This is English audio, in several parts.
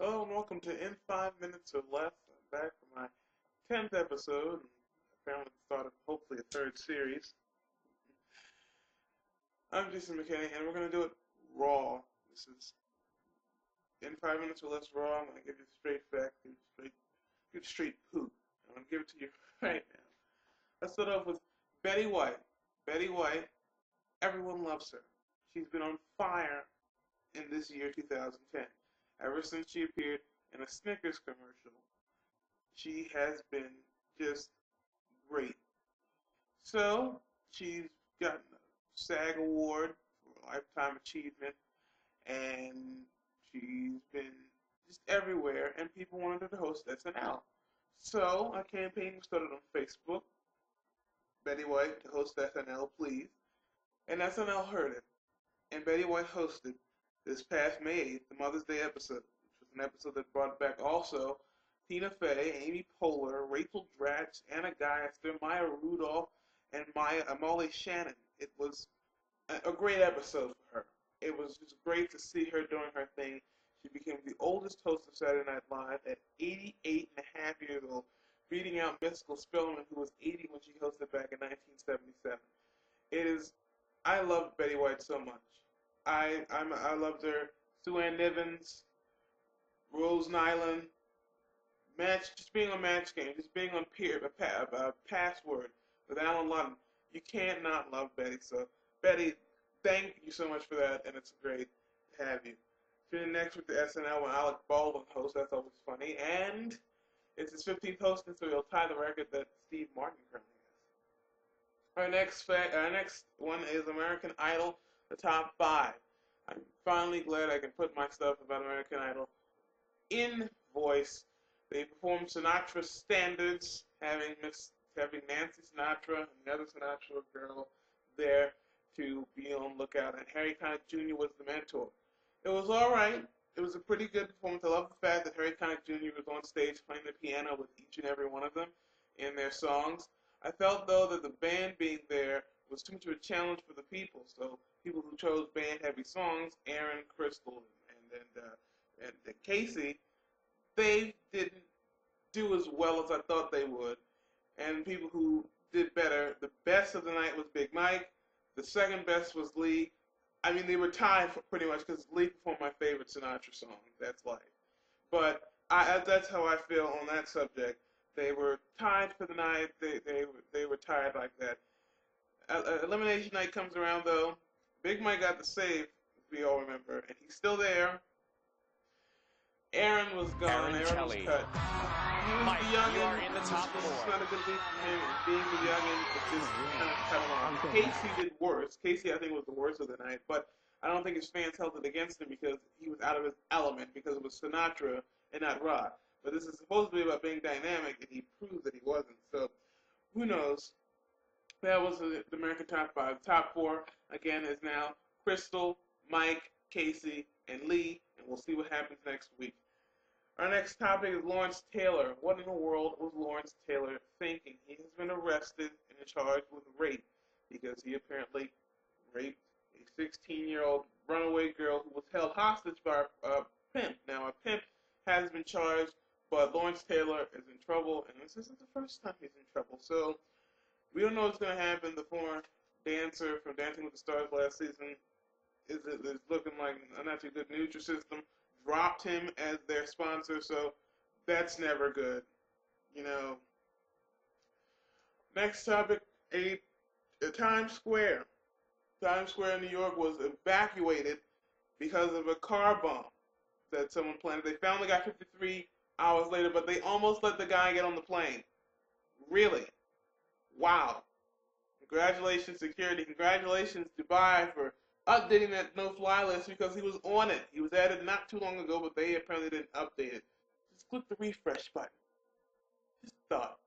Hello and welcome to In 5 Minutes or Less. I'm back for my 10th episode, and apparently the start of hopefully a third series. I'm Jason McKinney, and we're going to do it raw. This is In 5 Minutes or Less raw. I'm going to give you straight facts, give you straight poop. I'm going to give it to you right now. Let's start off with Betty White. Betty White, everyone loves her. She's been on fire in this year 2010. Ever since she appeared in a Snickers commercial, she has been just great. So, she's gotten a SAG award for Lifetime Achievement, and she's been just everywhere, and people wanted her to host SNL. So, a campaign was started on Facebook, Betty White to host SNL, please, and SNL heard it. And Betty White hosted this past May 8th, the Mother's Day episode, which was an episode that brought back also Tina Fey, Amy Poehler, Rachel Dratch, Anna Gaster, Maya Rudolph, and Molly Shannon. It was a great episode for her. It was just great to see her doing her thing. She became the oldest host of Saturday Night Live at 88 and a half years old, beating out Mystical Spellman, who was 80 when she hosted back in 1977. I love Betty White so much. I loved her. Sue Ann Nivens, Rose Nyland, just being on Match Game, just being on Password with Alan Ludden. You can't not love Betty. So, Betty, thank you so much for that, and it's great to have you. Tuning next with the SNL when Alec Baldwin hosts. That's always funny, and it's his 15th hosting, so he'll tie the record that Steve Martin currently has. Our next one is American Idol, the top 5. I'm finally glad I can put my stuff about American Idol in voice. They performed Sinatra standards, having Nancy Sinatra and the other Sinatra girl there to be on lookout, and Harry Connick Jr. was the mentor. It was all right. It was a pretty good performance. I love the fact that Harry Connick Jr. was on stage playing the piano with each and every one of them in their songs. I felt, though, that the band being there was too much of a challenge for the people. So people who chose band-heavy songs, Aaron, Crystal, and Casey, they didn't do as well as I thought they would. And people who did better, the best of the night was Big Mike. The second best was Lee. I mean, they were tied pretty much because Lee performed my favorite Sinatra song, That's Life. But that's how I feel on that subject. They were tied for the night. They were tied like that. Elimination night comes around, though. Big Mike got the save, if we all remember, and he's still there. Aaron was gone. Aaron was cut. He was Mike, the youngin'. you are in the top 4. It's not a good week for him. And being the youngin', it just kind of cut him off. Casey did worse. Casey, I think, was the worst of the night, but I don't think his fans held it against him because he was out of his element, because it was Sinatra and not rock. But this is supposed to be about being dynamic, and he proved that he wasn't. So, who knows? That was the American Top 5. Top 4, again, is now Crystal, Mike, Casey, and Lee, and we'll see what happens next week. Our next topic is Lawrence Taylor. What in the world was Lawrence Taylor thinking? He has been arrested and charged with rape because he apparently raped a 16-year-old runaway girl who was held hostage by a pimp. Now, a pimp has been charged, but Lawrence Taylor is in trouble, and this isn't the first time he's in trouble. So, we don't know what's going to happen. The former dancer from Dancing with the Stars last season is looking like a not too good Nutrisystem. Dropped him as their sponsor, so that's never good. Next topic, a Times Square. Times Square in New York was evacuated because of a car bomb that someone planted. They found the guy 53 hours later, but they almost let the guy get on the plane. Really? Wow. Congratulations, security. Congratulations, Dubai, for updating that no-fly list because he was on it. He was added not too long ago, but they apparently didn't update it. Just click the refresh button. Just thought.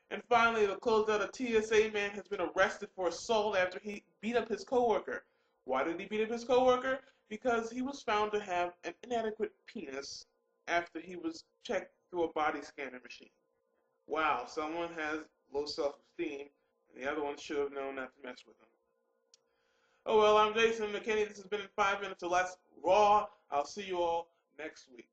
And finally, to close out, a TSA man has been arrested for assault after he beat up his coworker. Why did he beat up his coworker? Because he was found to have an inadequate penis after he was checked through a body scanner machine. Wow, someone has low self-esteem, and the other one should have known not to mess with him. Oh well, I'm Jason McKinney. This has been in 5 minutes or less raw. I'll see you all next week.